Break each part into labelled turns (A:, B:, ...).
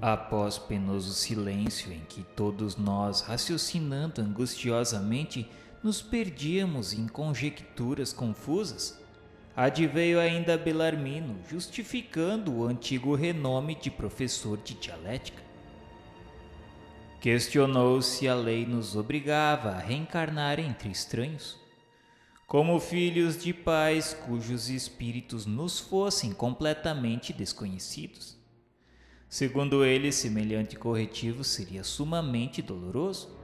A: Após penoso silêncio em que todos nós, raciocinando angustiosamente, nos perdíamos em conjecturas confusas, adveio ainda Belarmino, justificando o antigo renome de professor de dialética. Questionou se a lei nos obrigava a reencarnar entre estranhos, como filhos de pais cujos espíritos nos fossem completamente desconhecidos. Segundo ele, semelhante corretivo seria sumamente doloroso.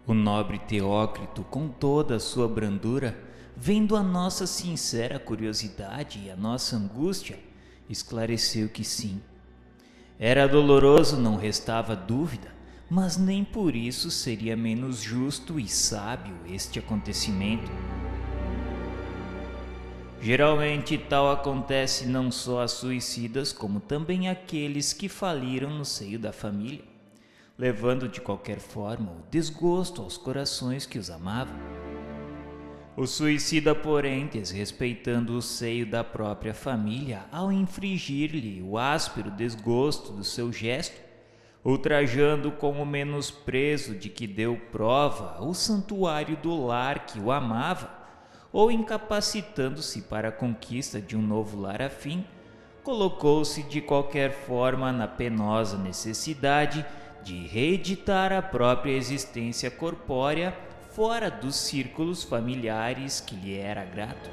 A: O nobre Teócrito, com toda a sua brandura, vendo a nossa sincera curiosidade e a nossa angústia, esclareceu que sim. Era doloroso, não restava dúvida, mas nem por isso seria menos justo e sábio este acontecimento. Geralmente tal acontece não só a suicidas, como também àqueles que faliram no seio da família, levando de qualquer forma o desgosto aos corações que os amavam. O suicida, porém, desrespeitando o seio da própria família ao infligir-lhe o áspero desgosto do seu gesto, ultrajando com o menosprezo de que deu prova o santuário do lar que o amava, ou incapacitando-se para a conquista de um novo lar afim, colocou-se de qualquer forma na penosa necessidade de reeditar a própria existência corpórea fora dos círculos familiares que lhe era grato.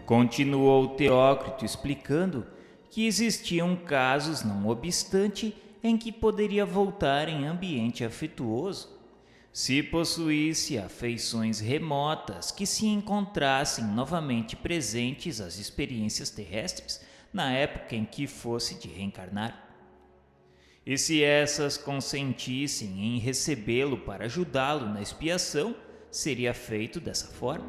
A: Continuou Teócrito explicando que existiam casos, não obstante, em que poderia voltar em ambiente afetuoso, se possuísse afeições remotas que se encontrassem novamente presentes às experiências terrestres na época em que fosse de reencarnar. E se essas consentissem em recebê-lo para ajudá-lo na expiação, seria feito dessa forma.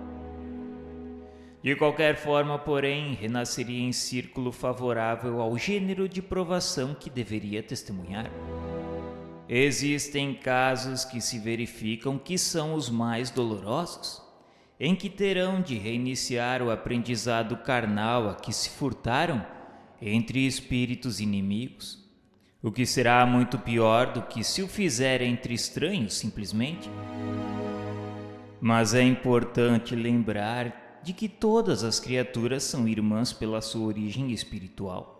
A: De qualquer forma, porém, renasceria em círculo favorável ao gênero de provação que deveria testemunhar. Existem casos que se verificam que são os mais dolorosos, em que terão de reiniciar o aprendizado carnal a que se furtaram entre espíritos inimigos, o que será muito pior do que se o fizerem entre estranhos simplesmente. Mas é importante lembrar de que todas as criaturas são irmãs pela sua origem espiritual,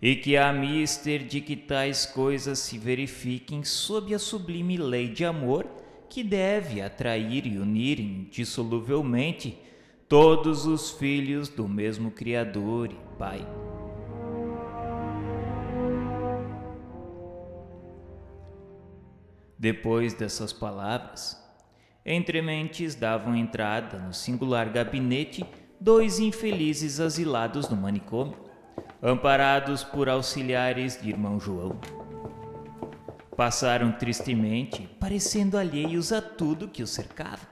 A: e que há mister de que tais coisas se verifiquem sob a sublime lei de amor que deve atrair e unir indissoluvelmente todos os filhos do mesmo Criador e Pai. Depois dessas palavras, entre mentes davam entrada no singular gabinete 2 infelizes asilados no manicômio, amparados por auxiliares de irmão João. Passaram tristemente, parecendo alheios a tudo que os cercava.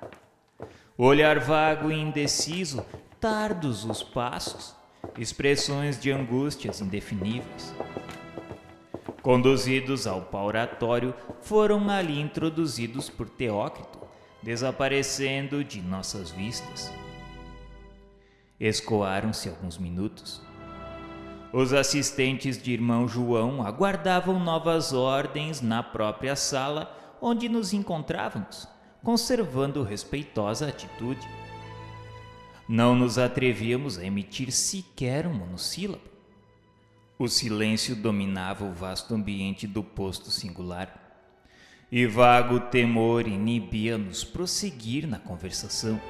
A: Olhar vago e indeciso, tardos os passos, expressões de angústias indefiníveis. Conduzidos ao pauratório, foram ali introduzidos por Teócrito, desaparecendo de nossas vistas. Escoaram-se alguns minutos. Os assistentes de irmão João aguardavam novas ordens na própria sala onde nos encontrávamos, conservando respeitosa atitude. Não nos atrevíamos a emitir sequer um monossílabo. O silêncio dominava o vasto ambiente do posto singular, e vago temor inibia-nos prosseguir na conversação.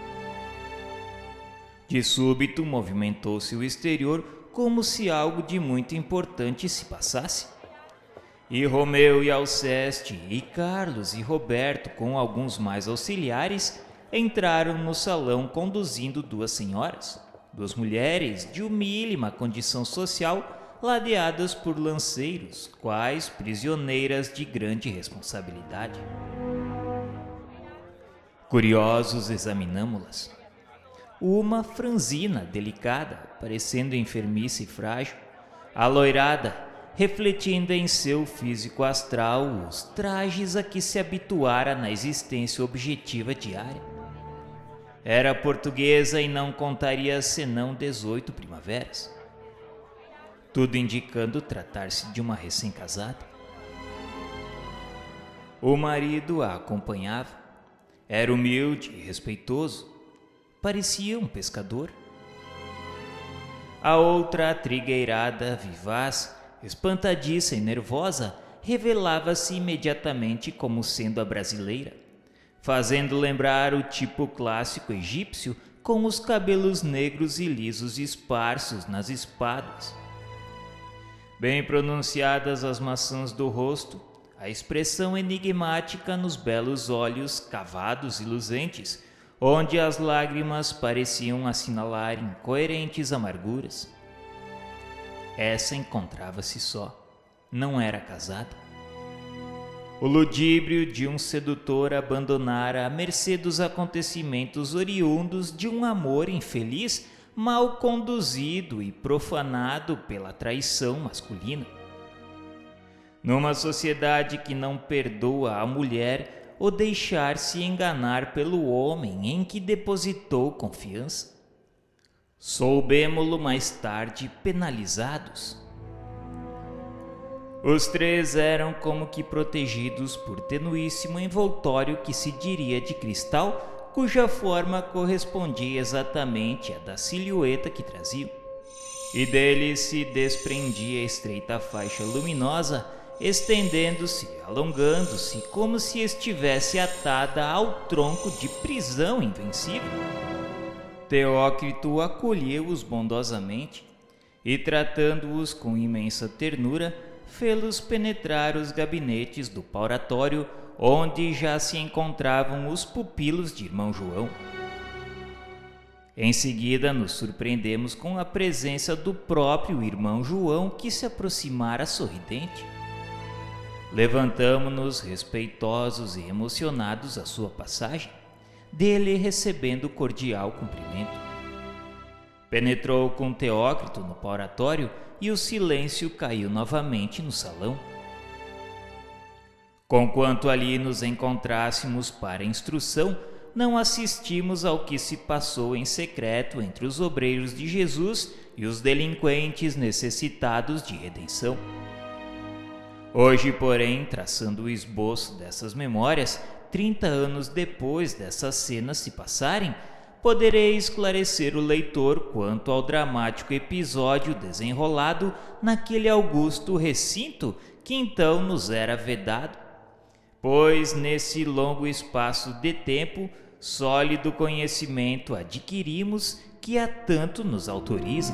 A: De súbito movimentou-se o exterior como se algo de muito importante se passasse. E Romeu e Alceste, e Carlos e Roberto, com alguns mais auxiliares, entraram no salão conduzindo 2 senhoras, 2 mulheres de humílima condição social, ladeadas por lanceiros, quais prisioneiras de grande responsabilidade. Curiosos examinamo-las. Uma franzina, delicada, parecendo enfermiça e frágil, aloirada, refletindo em seu físico astral os trajes a que se habituara na existência objetiva diária. era portuguesa e não contaria senão 18 primaveras, tudo indicando tratar-se de uma recém-casada. O marido a acompanhava. Era humilde e respeitoso. Parecia um pescador. A outra, trigueirada, vivaz, espantadiça e nervosa, revelava-se imediatamente como sendo a brasileira, fazendo lembrar o tipo clássico egípcio com os cabelos negros e lisos esparsos nas espáduas. Bem pronunciadas as maçãs do rosto, a expressão enigmática nos belos olhos cavados e luzentes, onde as lágrimas pareciam assinalar incoerentes amarguras. Essa encontrava-se só, não era casada. O ludíbrio de um sedutor abandonara à mercê dos acontecimentos oriundos de um amor infeliz, mal conduzido e profanado pela traição masculina. Numa sociedade que não perdoa a mulher o deixar-se enganar pelo homem em que depositou confiança, soubemo-lo mais tarde penalizados. Os três eram como que protegidos por tenuíssimo envoltório que se diria de cristal, cuja forma correspondia exatamente à da silhueta que traziam, e dele se desprendia estreita faixa luminosa, estendendo-se, alongando-se, como se estivesse atada ao tronco de prisão invencível. Teócrito acolheu-os bondosamente e, tratando-os com imensa ternura, fê-los penetrar os gabinetes do pauratório, onde já se encontravam os pupilos de irmão João. Em seguida, nos surpreendemos com a presença do próprio irmão João, que se aproximara sorridente. Levantamo-nos respeitosos e emocionados à sua passagem, dele recebendo cordial cumprimento. Penetrou com Teócrito no pauratório e o silêncio caiu novamente no salão. Conquanto ali nos encontrássemos para instrução, não assistimos ao que se passou em secreto entre os obreiros de Jesus e os delinquentes necessitados de redenção. Hoje, porém, traçando o esboço dessas memórias, 30 anos depois dessas cenas se passarem, poderei esclarecer o leitor quanto ao dramático episódio desenrolado naquele augusto recinto que então nos era vedado, pois nesse longo espaço de tempo, sólido conhecimento adquirimos que a tanto nos autoriza.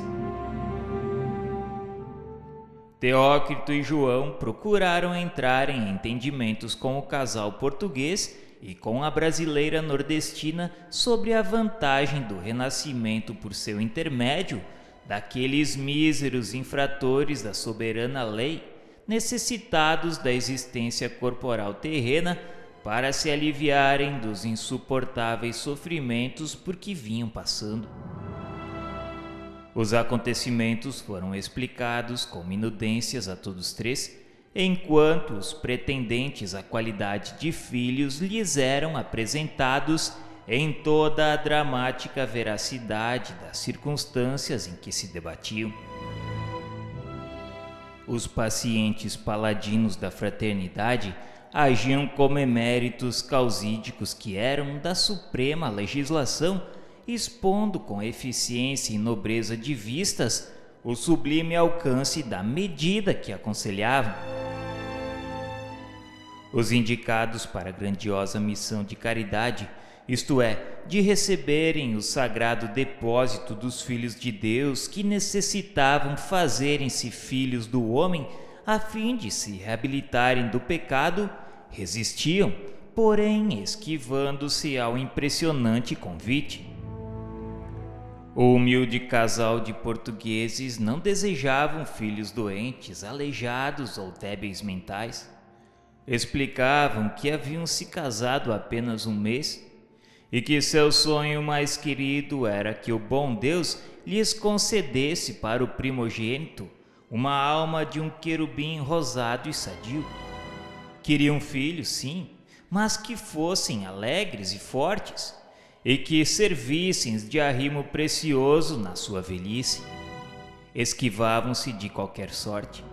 A: Teócrito e João procuraram entrar em entendimentos com o casal português e com a brasileira nordestina sobre a vantagem do renascimento por seu intermédio daqueles míseros infratores da soberana lei, necessitados da existência corporal terrena para se aliviarem dos insuportáveis sofrimentos por que vinham passando. Os acontecimentos foram explicados com minudências a todos três, enquanto os pretendentes à qualidade de filhos lhes eram apresentados em toda a dramática veracidade das circunstâncias em que se debatiam. Os pacientes paladinos da fraternidade agiam como eméritos causídicos que eram da suprema legislação, expondo com eficiência e nobreza de vistas o sublime alcance da medida que aconselhavam. Os indicados para a grandiosa missão de caridade, isto é, de receberem o sagrado depósito dos filhos de Deus que necessitavam fazerem-se filhos do homem a fim de se reabilitarem do pecado, resistiam, porém esquivando-se ao impressionante convite. O humilde casal de portugueses não desejavam filhos doentes, aleijados ou débeis mentais. Explicavam que haviam se casado há apenas um mês e que seu sonho mais querido era que o bom Deus lhes concedesse para o primogênito uma alma de um querubim rosado e sadio. Queriam filhos, sim, mas que fossem alegres e fortes, e que servissem de arrimo precioso na sua velhice. Esquivavam-se de qualquer sorte.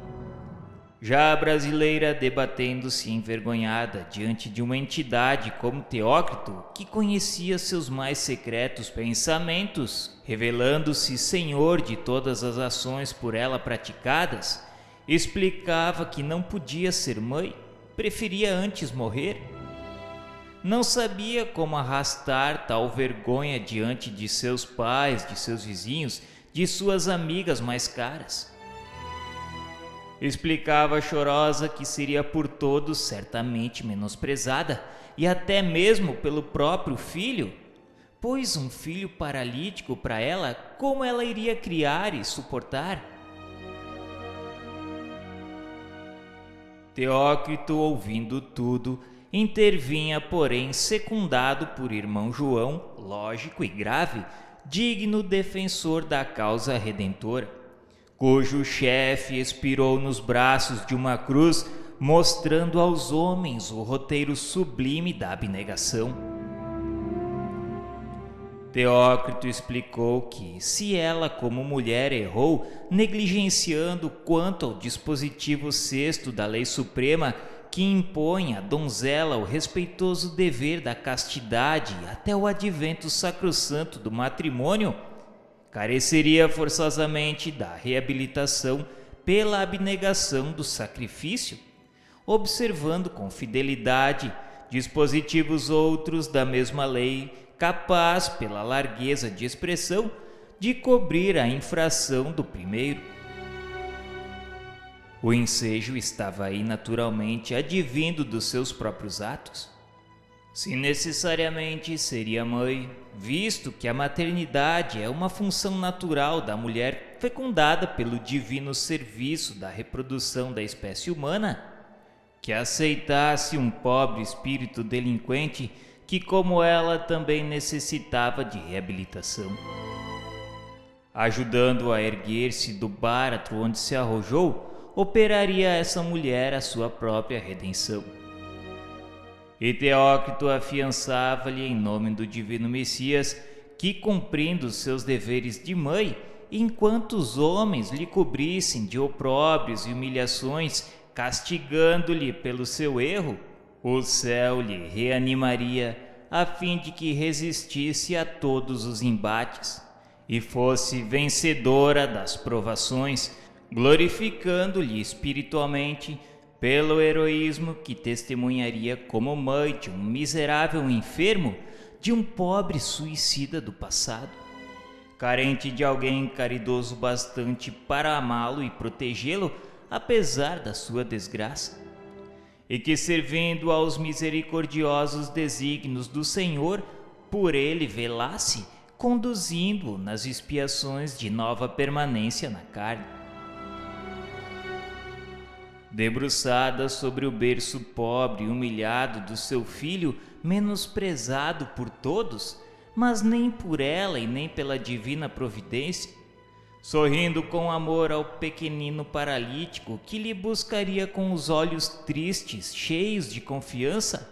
A: Já a brasileira, debatendo-se envergonhada diante de uma entidade como Teócrito, que conhecia seus mais secretos pensamentos, revelando-se senhor de todas as ações por ela praticadas, explicava que não podia ser mãe, preferia antes morrer. Não sabia como arrastar tal vergonha diante de seus pais, de seus vizinhos, de suas amigas mais caras. Explicava chorosa que seria por todos certamente menosprezada, e até mesmo pelo próprio filho, pois um filho paralítico para ela, como ela iria criar e suportar? Teócrito, ouvindo tudo, intervinha, porém, secundado por irmão João, lógico e grave, digno defensor da causa redentora, cujo chefe expirou nos braços de uma cruz, mostrando aos homens o roteiro sublime da abnegação. Teócrito explicou que, se ela como mulher errou, negligenciando quanto ao dispositivo sexto da lei suprema, que impõe à donzela o respeitoso dever da castidade até o advento sacrossanto do matrimônio, careceria forçosamente da reabilitação pela abnegação do sacrifício, observando com fidelidade dispositivos outros da mesma lei, capaz, pela largueza de expressão, de cobrir a infração do primeiro. O ensejo estava aí naturalmente advindo dos seus próprios atos. Se necessariamente seria mãe, visto que a maternidade é uma função natural da mulher fecundada pelo divino serviço da reprodução da espécie humana, que aceitasse um pobre espírito delinquente que, como ela, também necessitava de reabilitação. Ajudando-o a erguer-se do báratro onde se arrojou, operaria essa mulher a sua própria redenção. E Teócrito afiançava-lhe, em nome do divino Messias, que, cumprindo seus deveres de mãe, enquanto os homens lhe cobrissem de opróbrios e humilhações, castigando-lhe pelo seu erro, o céu lhe reanimaria, a fim de que resistisse a todos os embates e fosse vencedora das provações, glorificando-lhe espiritualmente pelo heroísmo que testemunharia como mãe de um miserável enfermo, de um pobre suicida do passado, carente de alguém caridoso bastante para amá-lo e protegê-lo, apesar da sua desgraça, e que, servindo aos misericordiosos desígnios do Senhor, por ele velasse, conduzindo-o nas expiações de nova permanência na carne. Debruçada sobre o berço pobre e humilhado do seu filho, menosprezado por todos, mas nem por ela e nem pela divina providência, sorrindo com amor ao pequenino paralítico que lhe buscaria com os olhos tristes, cheios de confiança,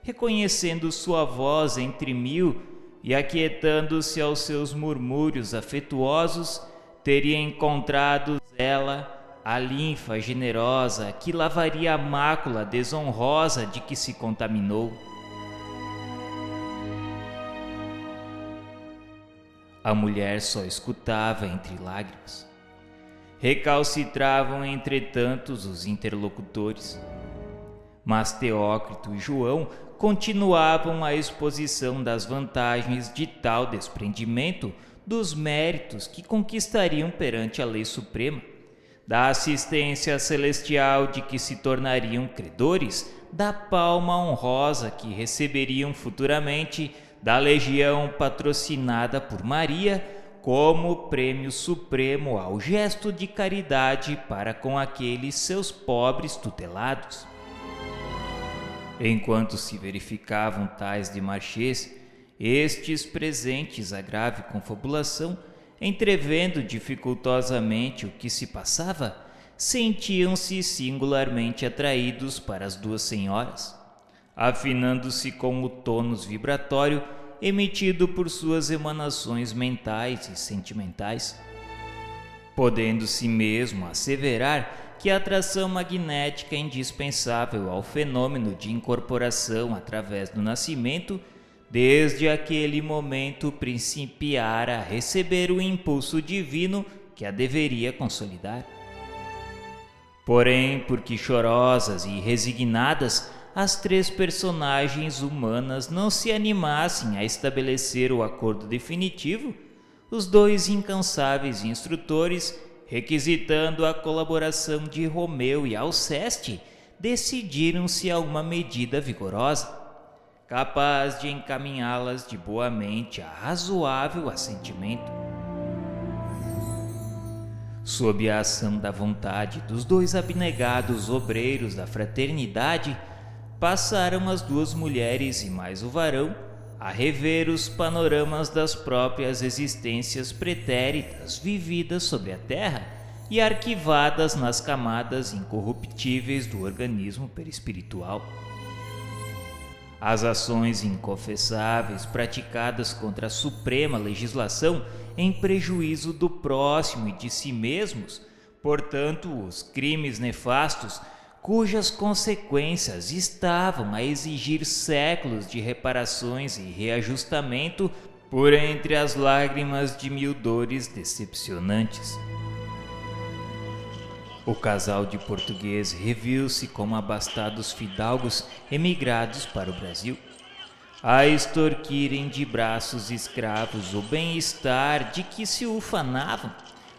A: reconhecendo sua voz entre mil e aquietando-se aos seus murmúrios afetuosos, teria encontrado ela a linfa generosa que lavaria a mácula desonrosa de que se contaminou. A mulher só escutava entre lágrimas. Recalcitravam, entretanto, os interlocutores. Mas Teócrito e João continuavam a exposição das vantagens de tal desprendimento dos méritos que conquistariam perante a lei suprema, da assistência celestial de que se tornariam credores, da palma honrosa que receberiam futuramente da legião patrocinada por Maria, como prêmio supremo ao gesto de caridade para com aqueles seus pobres tutelados. Enquanto se verificavam tais demarches, estes, presentes à grave confabulação, entrevendo dificultosamente o que se passava, sentiam-se singularmente atraídos para as duas senhoras. Afinando-se com o tônus vibratório, emitido por suas emanações mentais e sentimentais, podendo-se mesmo asseverar que a atração magnética indispensável ao fenômeno de incorporação através do nascimento, desde aquele momento principiara a receber o impulso divino que a deveria consolidar. Porém, porque chorosas e resignadas, as três personagens humanas não se animassem a estabelecer o acordo definitivo, os dois incansáveis instrutores, requisitando a colaboração de Romeu e Alceste, decidiram-se a uma medida vigorosa, capaz de encaminhá-las de boa mente a razoável assentimento. Sob a ação da vontade dos dois abnegados obreiros da fraternidade, passaram as duas mulheres e mais o varão a rever os panoramas das próprias existências pretéritas vividas sobre a terra e arquivadas nas camadas incorruptíveis do organismo perispiritual. As ações inconfessáveis praticadas contra a suprema legislação em prejuízo do próximo e de si mesmos, portanto, os crimes nefastos cujas consequências estavam a exigir séculos de reparações e reajustamento por entre as lágrimas de mil dores decepcionantes. O casal de português reviu-se como abastados fidalgos emigrados para o Brasil, a extorquirem de braços escravos o bem-estar de que se ufanavam,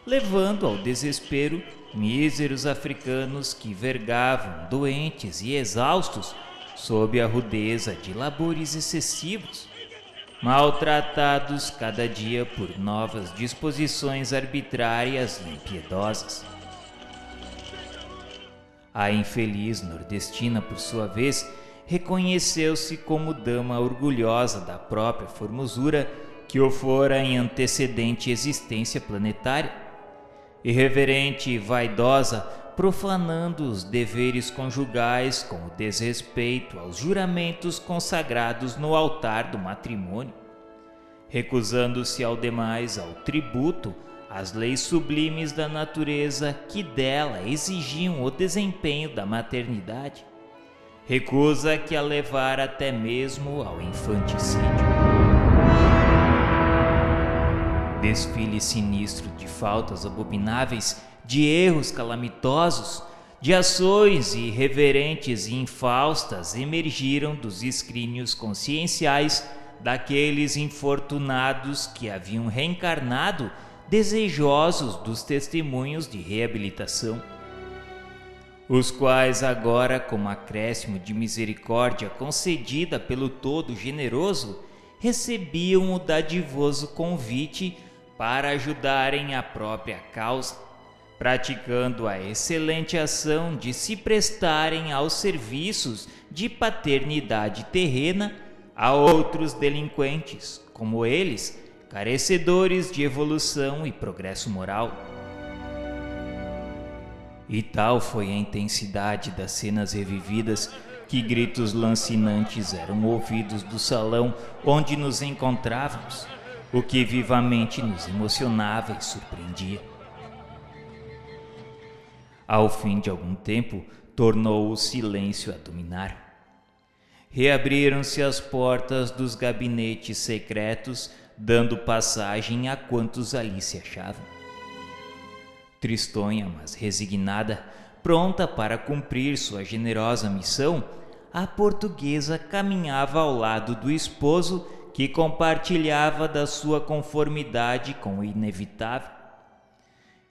A: levando ao desespero míseros africanos que vergavam, doentes e exaustos, sob a rudeza de labores excessivos, maltratados cada dia por novas disposições arbitrárias e impiedosas. A infeliz nordestina, por sua vez, reconheceu-se como dama orgulhosa da própria formosura que o fora em antecedente existência planetária, irreverente e vaidosa, profanando os deveres conjugais com o desrespeito aos juramentos consagrados no altar do matrimônio, recusando-se ao demais ao tributo às leis sublimes da natureza que dela exigiam o desempenho da maternidade, recusa que a levara até mesmo ao infanticídio. Desfile sinistro de faltas abomináveis, de erros calamitosos, de ações irreverentes e infaustas emergiram dos escrínios conscienciais daqueles infortunados que haviam reencarnado desejosos dos testemunhos de reabilitação, os quais agora, como acréscimo de misericórdia concedida pelo Todo Generoso, recebiam o dadivoso convite para ajudarem a própria causa, praticando a excelente ação de se prestarem aos serviços de paternidade terrena a outros delinquentes, como eles, carecedores de evolução e progresso moral. E tal foi a intensidade das cenas revividas que gritos lancinantes eram ouvidos do salão onde nos encontrávamos, o que vivamente nos emocionava e surpreendia. Ao fim de algum tempo, tornou o silêncio a dominar. Reabriram-se as portas dos gabinetes secretos, dando passagem a quantos ali se achavam. Tristonha, mas resignada, pronta para cumprir sua generosa missão, a portuguesa caminhava ao lado do esposo, que compartilhava da sua conformidade com o inevitável,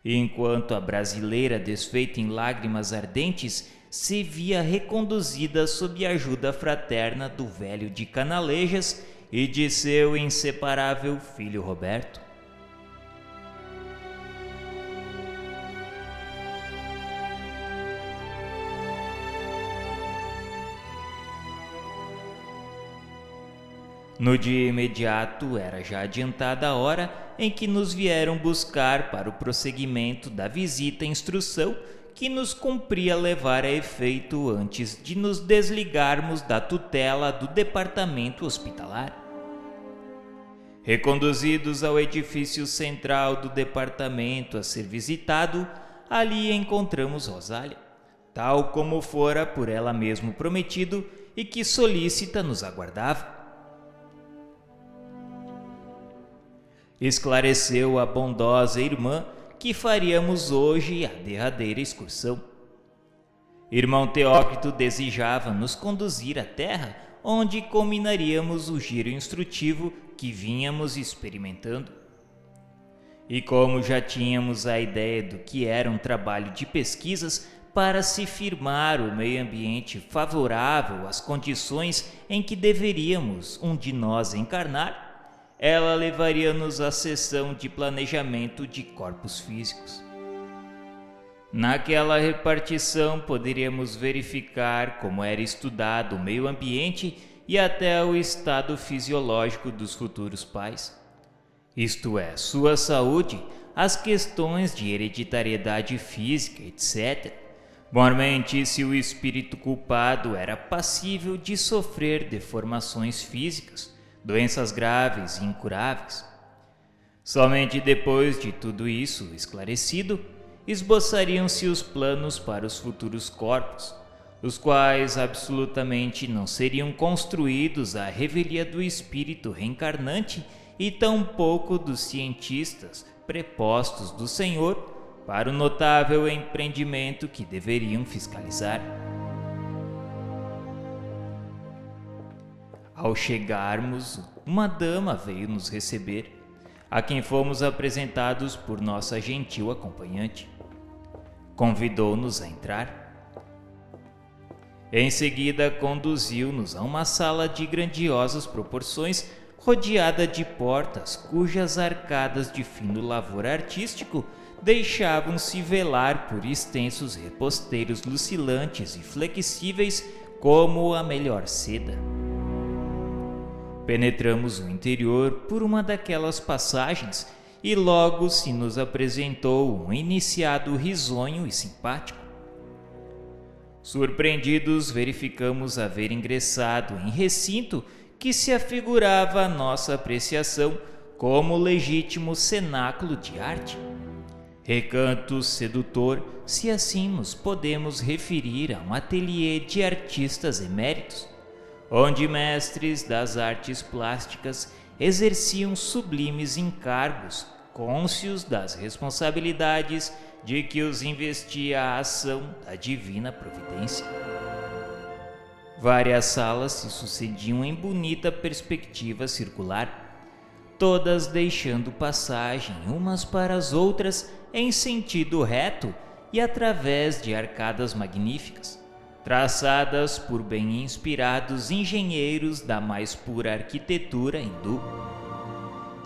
A: enquanto a brasileira, desfeita em lágrimas ardentes, se via reconduzida sob a ajuda fraterna do velho de Canalejas e de seu inseparável filho Roberto. No dia imediato era já adiantada a hora em que nos vieram buscar para o prosseguimento da visita e instrução que nos cumpria levar a efeito antes de nos desligarmos da tutela do departamento hospitalar. Reconduzidos ao edifício central do departamento a ser visitado, ali encontramos Rosália, tal como fora por ela mesmo prometido e que solícita nos aguardava. Esclareceu a bondosa irmã que faríamos hoje a derradeira excursão. Irmão Teócrito desejava nos conduzir à terra, onde culminaríamos o giro instrutivo que vínhamos experimentando. E como já tínhamos a ideia do que era um trabalho de pesquisas para se firmar o meio ambiente favorável às condições em que deveríamos um de nós encarnar, ela levaria-nos à sessão de planejamento de corpos físicos. Naquela repartição poderíamos verificar como era estudado o meio ambiente e até o estado fisiológico dos futuros pais. Isto é, sua saúde, as questões de hereditariedade física, etc. Mormente, se o espírito culpado era passível de sofrer deformações físicas, doenças graves e incuráveis. Somente depois de tudo isso esclarecido, esboçariam-se os planos para os futuros corpos, os quais absolutamente não seriam construídos à revelia do espírito reencarnante e tampouco dos cientistas prepostos do Senhor para o notável empreendimento que deveriam fiscalizar. Ao chegarmos, uma dama veio nos receber, a quem fomos apresentados por nossa gentil acompanhante. Convidou-nos a entrar. Em seguida, conduziu-nos a uma sala de grandiosas proporções, rodeada de portas cujas arcadas de fino lavor artístico deixavam-se velar por extensos reposteiros lucilantes e flexíveis como a melhor seda. Penetramos o interior por uma daquelas passagens e logo se nos apresentou um iniciado risonho e simpático. Surpreendidos, verificamos haver ingressado em recinto que se afigurava à nossa apreciação como legítimo cenáculo de arte. Recanto sedutor, se assim nos podemos referir a um ateliê de artistas eméritos, onde mestres das artes plásticas exerciam sublimes encargos, cônscios das responsabilidades de que os investia a ação da divina providência. Várias salas se sucediam em bonita perspectiva circular, todas deixando passagem umas para as outras em sentido reto e através de arcadas magníficas, traçadas por bem inspirados engenheiros da mais pura arquitetura hindu,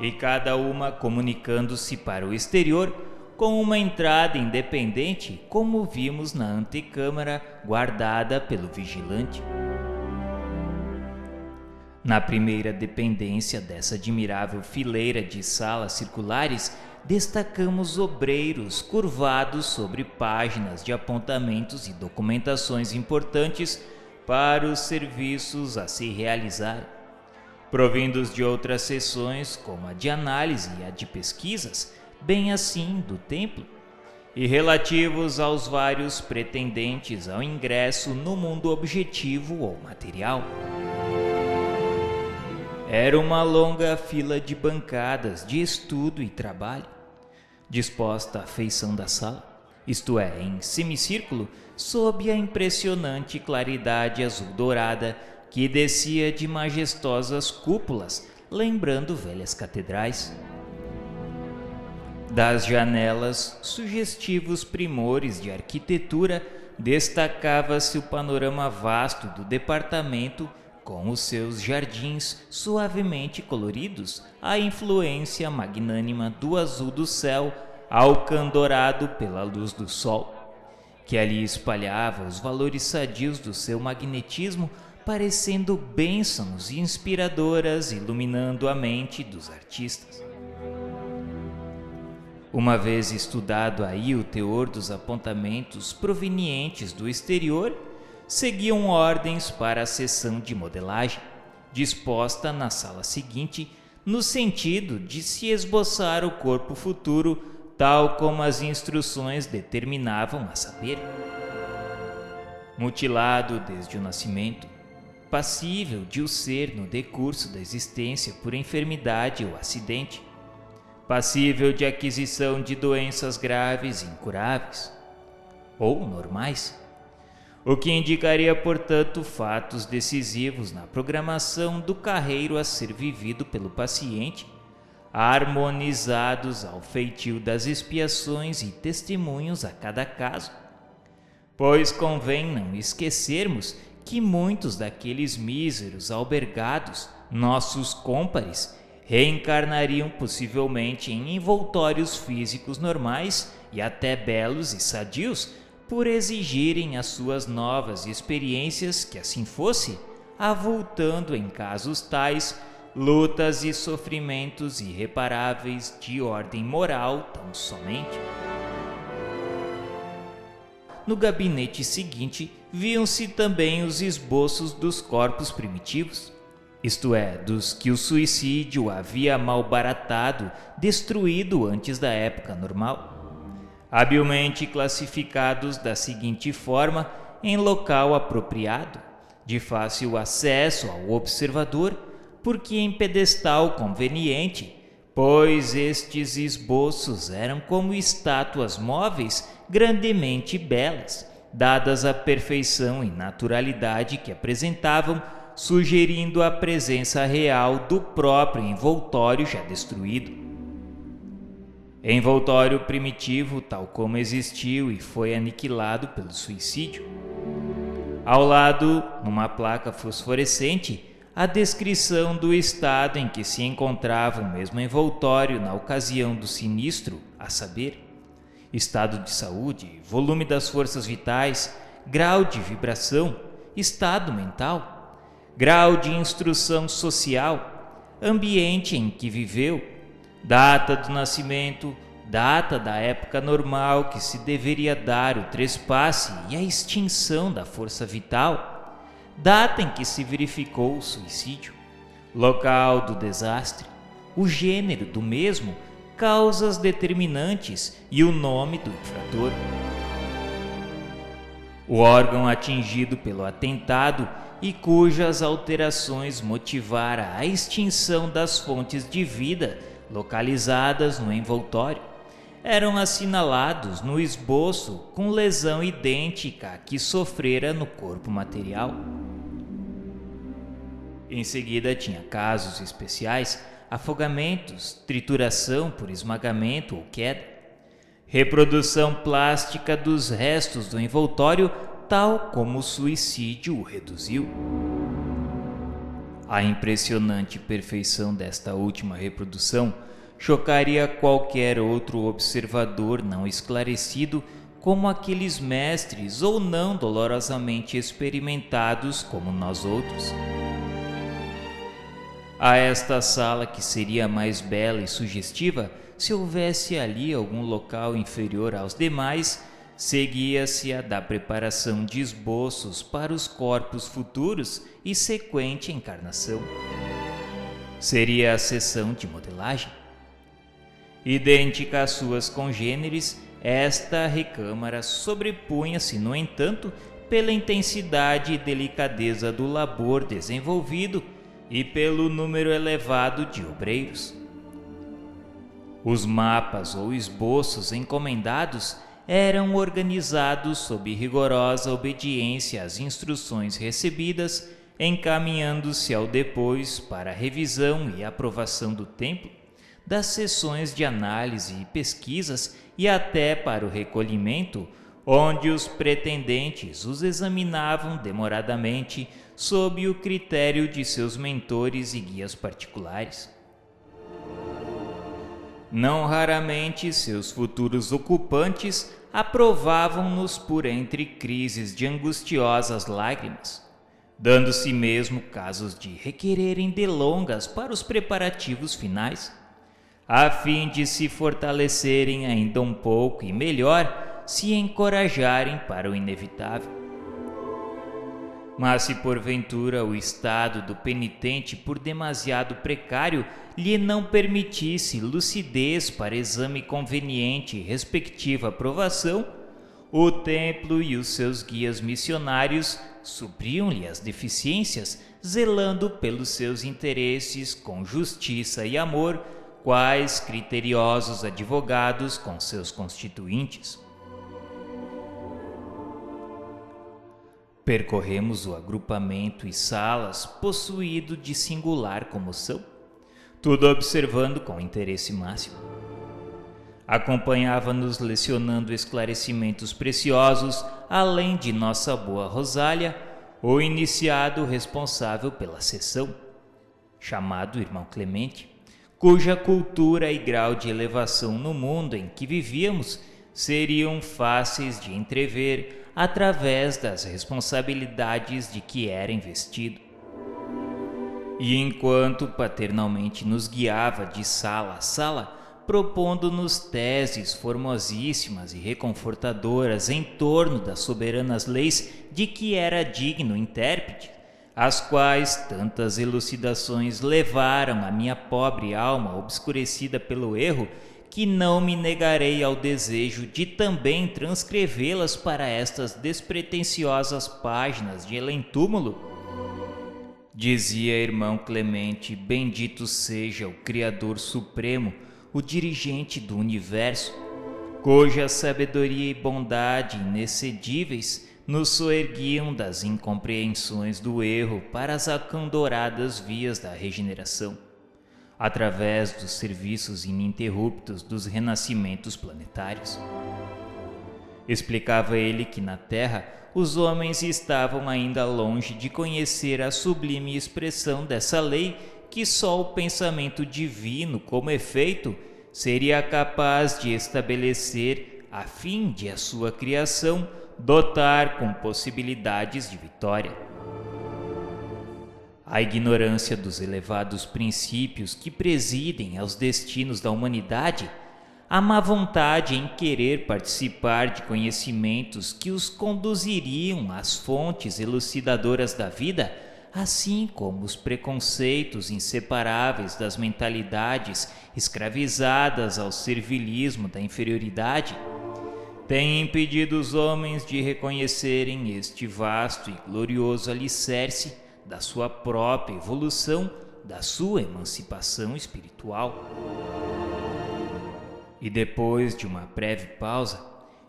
A: e cada uma comunicando-se para o exterior com uma entrada independente, como vimos na antecâmara guardada pelo vigilante. Na primeira dependência dessa admirável fileira de salas circulares, destacamos obreiros curvados sobre páginas de apontamentos e documentações importantes para os serviços a se realizar, provindos de outras seções, como a de análise e a de pesquisas, bem assim do templo, e relativos aos vários pretendentes ao ingresso no mundo objetivo ou material. Era uma longa fila de bancadas de estudo e trabalho, disposta à feição da sala, isto é, em semicírculo, sob a impressionante claridade azul-dourada que descia de majestosas cúpulas, lembrando velhas catedrais. Das janelas, sugestivos primores de arquitetura, destacava-se o panorama vasto do departamento, com os seus jardins suavemente coloridos, a influência magnânima do azul do céu alcandorado pela luz do sol, que ali espalhava os valores sadios do seu magnetismo, parecendo bênçãos inspiradoras iluminando a mente dos artistas. Uma vez estudado aí o teor dos apontamentos provenientes do exterior, seguiam ordens para a seção de modelagem, disposta na sala seguinte, no sentido de se esboçar o corpo futuro, tal como as instruções determinavam, a saber, mutilado desde o nascimento, passível de o ser no decurso da existência por enfermidade ou acidente, passível de aquisição de doenças graves e incuráveis, ou normais, o que indicaria, portanto, fatos decisivos na programação do carreiro a ser vivido pelo paciente, harmonizados ao feitio das expiações e testemunhos a cada caso. Pois convém não esquecermos que muitos daqueles míseros albergados, nossos cômpares, reencarnariam possivelmente em envoltórios físicos normais e até belos e sadios, por exigirem as suas novas experiências que assim fosse, avultando em casos tais lutas e sofrimentos irreparáveis de ordem moral tão somente. No gabinete seguinte, viam-se também os esboços dos corpos primitivos, isto é, dos que o suicídio havia malbaratado, destruído antes da época normal, habilmente classificados da seguinte forma em local apropriado, de fácil acesso ao observador, porque em pedestal conveniente, pois estes esboços eram como estátuas móveis grandemente belas, dadas a perfeição e naturalidade que apresentavam, sugerindo a presença real do próprio envoltório já destruído. Envoltório primitivo, tal como existiu e foi aniquilado pelo suicídio. Ao lado, numa placa fosforescente, a descrição do estado em que se encontrava o mesmo envoltório na ocasião do sinistro, a saber, estado de saúde, volume das forças vitais, grau de vibração, estado mental, grau de instrução social, ambiente em que viveu, data do nascimento, data da época normal que se deveria dar o trespasse e a extinção da força vital, data em que se verificou o suicídio, local do desastre, o gênero do mesmo, causas determinantes e o nome do infrator. O órgão atingido pelo atentado e cujas alterações motivara a extinção das fontes de vida localizadas no envoltório, eram assinalados no esboço com lesão idêntica à que sofrera no corpo material. Em seguida tinha casos especiais, afogamentos, trituração por esmagamento ou queda, reprodução plástica dos restos do envoltório, tal como o suicídio o reduziu. A impressionante perfeição desta última reprodução chocaria qualquer outro observador não esclarecido, como aqueles mestres ou não dolorosamente experimentados como nós outros. A esta sala, que seria mais bela e sugestiva se houvesse ali algum local inferior aos demais, seguia-se a da preparação de esboços para os corpos futuros e sequente encarnação. Seria a sessão de modelagem. Idêntica às suas congêneres, esta recâmara sobrepunha-se, no entanto, pela intensidade e delicadeza do labor desenvolvido e pelo número elevado de obreiros. Os mapas ou esboços encomendados eram organizados sob rigorosa obediência às instruções recebidas, encaminhando-se ao depois para a revisão e aprovação do templo, das sessões de análise e pesquisas e até para o recolhimento, onde os pretendentes os examinavam demoradamente sob o critério de seus mentores e guias particulares. Não raramente seus futuros ocupantes aprovavam-nos por entre crises de angustiosas lágrimas, dando-se mesmo casos de requererem delongas para os preparativos finais, a fim de se fortalecerem ainda um pouco e melhor se encorajarem para o inevitável. mas se porventura o estado do penitente por demasiado precário lhe não permitisse lucidez para exame conveniente e respectiva aprovação, o templo e os seus guias missionários supriam-lhe as deficiências, zelando pelos seus interesses com justiça e amor, quais criteriosos advogados com seus constituintes. Percorremos o agrupamento e salas possuído de singular comoção, tudo observando com interesse máximo. Acompanhava-nos lecionando esclarecimentos preciosos, além de nossa boa Rosália, o iniciado responsável pela sessão, chamado Irmão Clemente, cuja cultura e grau de elevação no mundo em que vivíamos seriam fáceis de entrever através das responsabilidades de que era investido. E enquanto paternalmente nos guiava de sala a sala, propondo-nos teses formosíssimas e reconfortadoras em torno das soberanas leis de que era digno intérprete, as quais tantas elucidações levaram a minha pobre alma obscurecida pelo erro, que não me negarei ao desejo de também transcrevê-las para estas despretensiosas páginas de além-túmulo. Dizia irmão Clemente, bendito seja o Criador Supremo, o dirigente do universo, cuja sabedoria e bondade inexcedíveis nos soerguiam das incompreensões do erro para as acandoradas vias da regeneração, através dos serviços ininterruptos dos renascimentos planetários. Explicava ele que na Terra os homens estavam ainda longe de conhecer a sublime expressão dessa lei que só o pensamento divino, como efeito, seria capaz de estabelecer a fim de a sua criação dotar com possibilidades de vitória. A ignorância dos elevados princípios que presidem aos destinos da humanidade, a má vontade em querer participar de conhecimentos que os conduziriam às fontes elucidadoras da vida, assim como os preconceitos inseparáveis das mentalidades escravizadas ao servilismo da inferioridade, têm impedido os homens de reconhecerem este vasto e glorioso alicerce da sua própria evolução, da sua emancipação espiritual. E depois de uma breve pausa,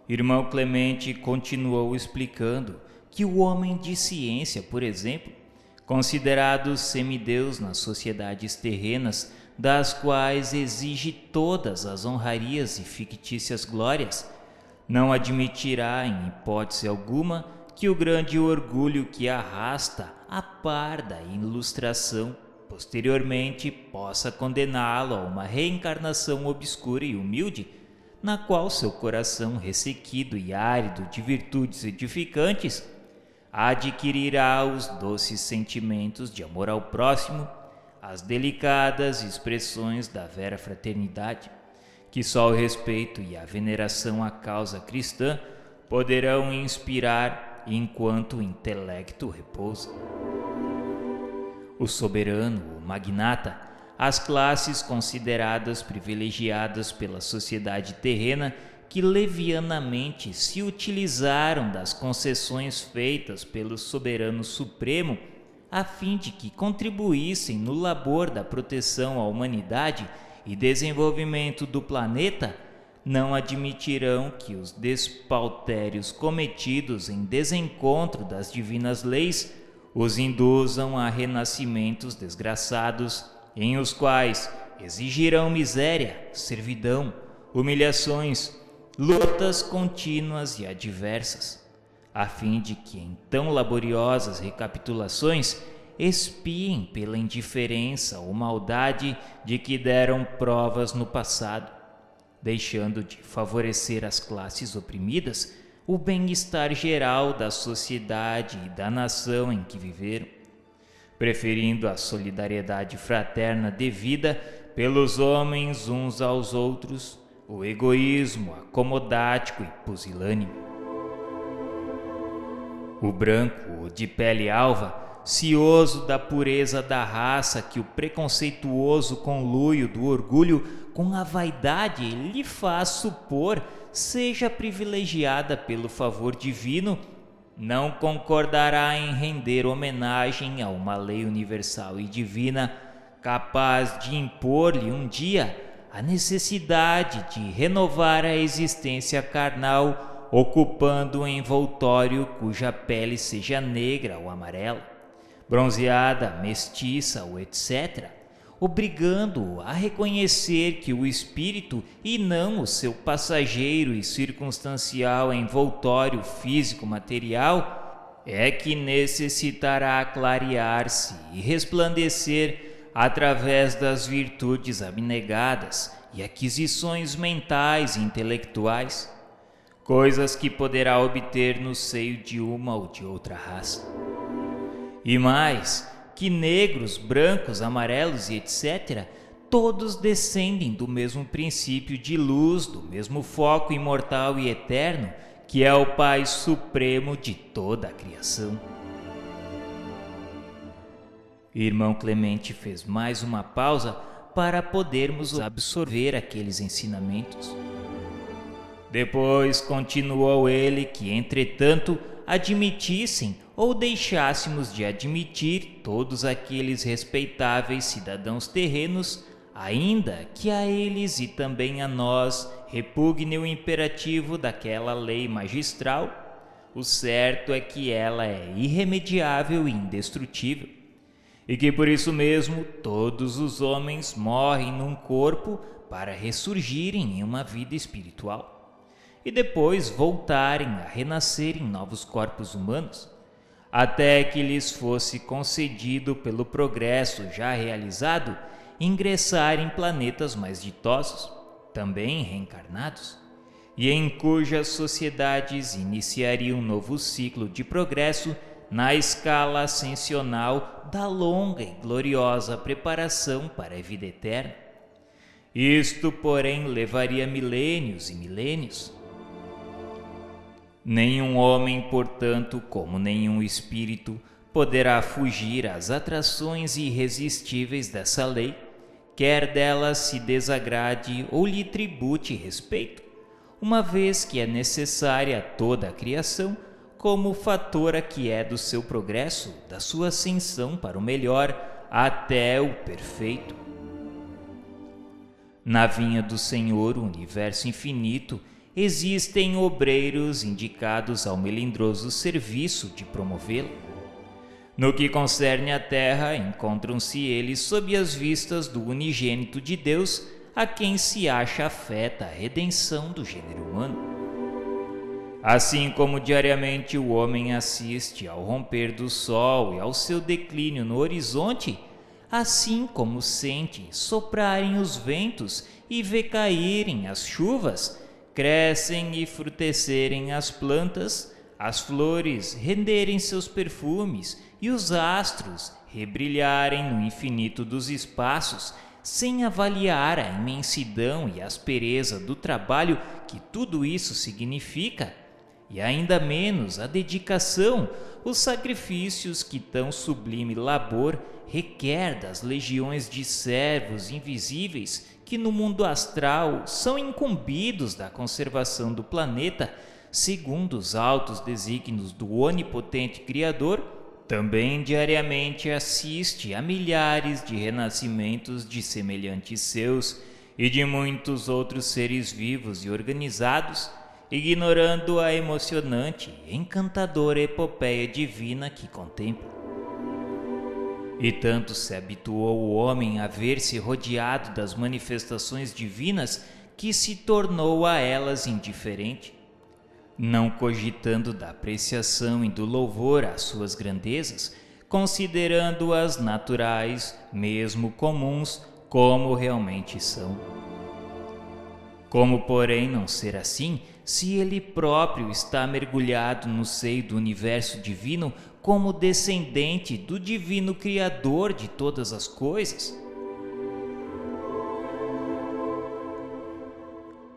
A: irmão Clemente continuou explicando que o homem de ciência, por exemplo, considerado semideus nas sociedades terrenas, das quais exige todas as honrarias e fictícias glórias, não admitirá em hipótese alguma que o grande orgulho que arrasta a par da ilustração posteriormente possa condená-lo a uma reencarnação obscura e humilde, na qual seu coração ressequido e árido de virtudes edificantes adquirirá os doces sentimentos de amor ao próximo, as delicadas expressões da vera fraternidade, que só o respeito e a veneração à causa cristã poderão inspirar enquanto o intelecto repousa. O soberano, o magnata, as classes consideradas privilegiadas pela sociedade terrena que levianamente se utilizaram das concessões feitas pelo soberano supremo a fim de que contribuíssem no labor da proteção à humanidade e desenvolvimento do planeta, não admitirão que os despautérios cometidos em desencontro das divinas leis os induzam a renascimentos desgraçados, em os quais exigirão miséria, servidão, humilhações, lutas contínuas e adversas, a fim de que em tão laboriosas recapitulações expiem pela indiferença ou maldade de que deram provas no passado, deixando de favorecer as classes oprimidas o bem-estar geral da sociedade e da nação em que viveram, preferindo a solidariedade fraterna devida pelos homens uns aos outros, o egoísmo acomodático e pusilânime. O branco, de pele alva, cioso da pureza da raça que o preconceituoso conluio do orgulho com a vaidade lhe faz supor seja privilegiada pelo favor divino, não concordará em render homenagem a uma lei universal e divina capaz de impor-lhe um dia a necessidade de renovar a existência carnal, ocupando um envoltório cuja pele seja negra ou amarela, bronzeada, mestiça ou etc., obrigando-o a reconhecer que o espírito e não o seu passageiro e circunstancial envoltório físico-material é que necessitará clarear-se e resplandecer através das virtudes abnegadas e aquisições mentais e intelectuais, coisas que poderá obter no seio de uma ou de outra raça. E mais, que negros, brancos, amarelos e etc., todos descendem do mesmo princípio de luz, do mesmo foco imortal e eterno, que é o Pai Supremo de toda a criação. Irmão Clemente fez mais uma pausa para podermos absorver aqueles ensinamentos. Depois continuou ele que, entretanto, admitissem ou deixássemos de admitir todos aqueles respeitáveis cidadãos terrenos, ainda que a eles e também a nós repugne o imperativo daquela lei magistral, o certo é que ela é irremediável e indestrutível, e que por isso mesmo todos os homens morrem num corpo para ressurgirem em uma vida espiritual, e depois voltarem a renascer em novos corpos humanos, até que lhes fosse concedido pelo progresso já realizado ingressar em planetas mais ditosos, também reencarnados, e em cujas sociedades iniciaria um novo ciclo de progresso na escala ascensional da longa e gloriosa preparação para a vida eterna. Isto, porém, levaria milênios e milênios. Nenhum homem, portanto, como nenhum espírito, poderá fugir às atrações irresistíveis dessa lei, quer dela se desagrade ou lhe tribute respeito, uma vez que é necessária a toda a criação como fatora que é do seu progresso, da sua ascensão para o melhor até o perfeito. Na vinha do Senhor, o universo infinito, existem obreiros indicados ao melindroso serviço de promovê-lo. No que concerne à terra, encontram-se eles sob as vistas do unigênito de Deus, a quem se acha afeta a redenção do gênero humano. Assim como diariamente o homem assiste ao romper do sol e ao seu declínio no horizonte, assim como sente soprarem os ventos e vê caírem as chuvas, crescem e frutecerem as plantas, as flores renderem seus perfumes e os astros rebrilharem no infinito dos espaços, sem avaliar a imensidão e aspereza do trabalho que tudo isso significa, e ainda menos a dedicação, os sacrifícios que tão sublime labor requer das legiões de servos invisíveis que no mundo astral são incumbidos da conservação do planeta, segundo os altos desígnios do onipotente Criador, também diariamente assiste a milhares de renascimentos de semelhantes seus e de muitos outros seres vivos e organizados, ignorando a emocionante e encantadora epopeia divina que contempla. E tanto se habituou o homem a ver-se rodeado das manifestações divinas que se tornou a elas indiferente, não cogitando da apreciação e do louvor às suas grandezas, considerando-as naturais, mesmo comuns, como realmente são. Como, porém, não ser assim, se ele próprio está mergulhado no seio do universo divino como descendente do divino Criador de todas as coisas?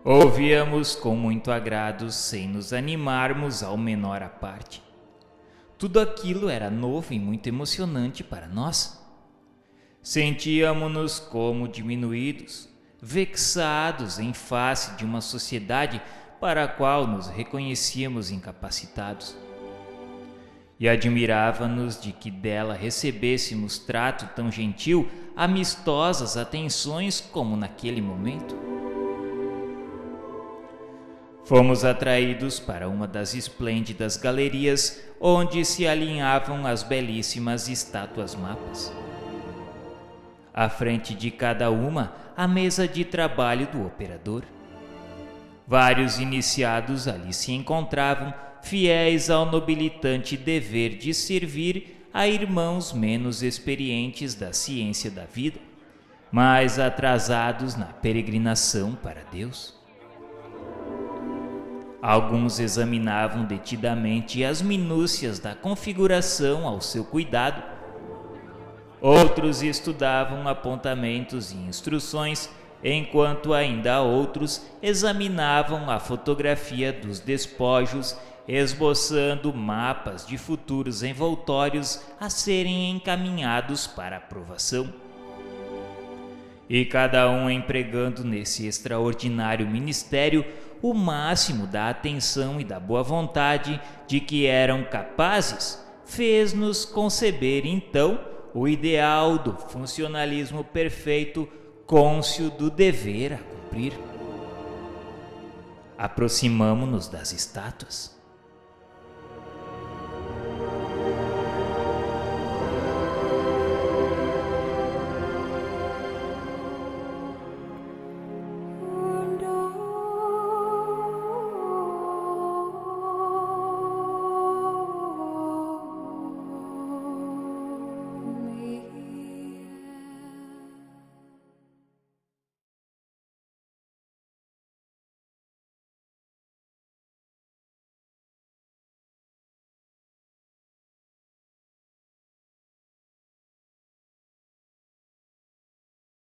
A: Ouvíamos com muito agrado, sem nos animarmos ao menor à parte. Tudo aquilo era novo e muito emocionante para nós. Sentíamos-nos como diminuídos, vexados em face de uma sociedade para a qual nos reconhecíamos incapacitados. E admirava-nos de que dela recebêssemos trato tão gentil, amistosas atenções como naquele momento. Fomos atraídos para uma das esplêndidas galerias onde se alinhavam as belíssimas estátuas-mapas. À frente de cada uma, a mesa de trabalho do operador. Vários iniciados ali se encontravam, fiéis ao nobilitante dever de servir a irmãos menos experientes da ciência da vida, mas atrasados na peregrinação para Deus. Alguns examinavam detidamente as minúcias da configuração ao seu cuidado. Outros estudavam apontamentos e instruções, enquanto ainda outros examinavam a fotografia dos despojos, esboçando mapas de futuros envoltórios a serem encaminhados para aprovação. E cada um empregando nesse extraordinário ministério o máximo da atenção e da boa vontade de que eram capazes, fez-nos conceber então o ideal do funcionalismo perfeito, cônscio do dever a cumprir. Aproximamo-nos das estátuas.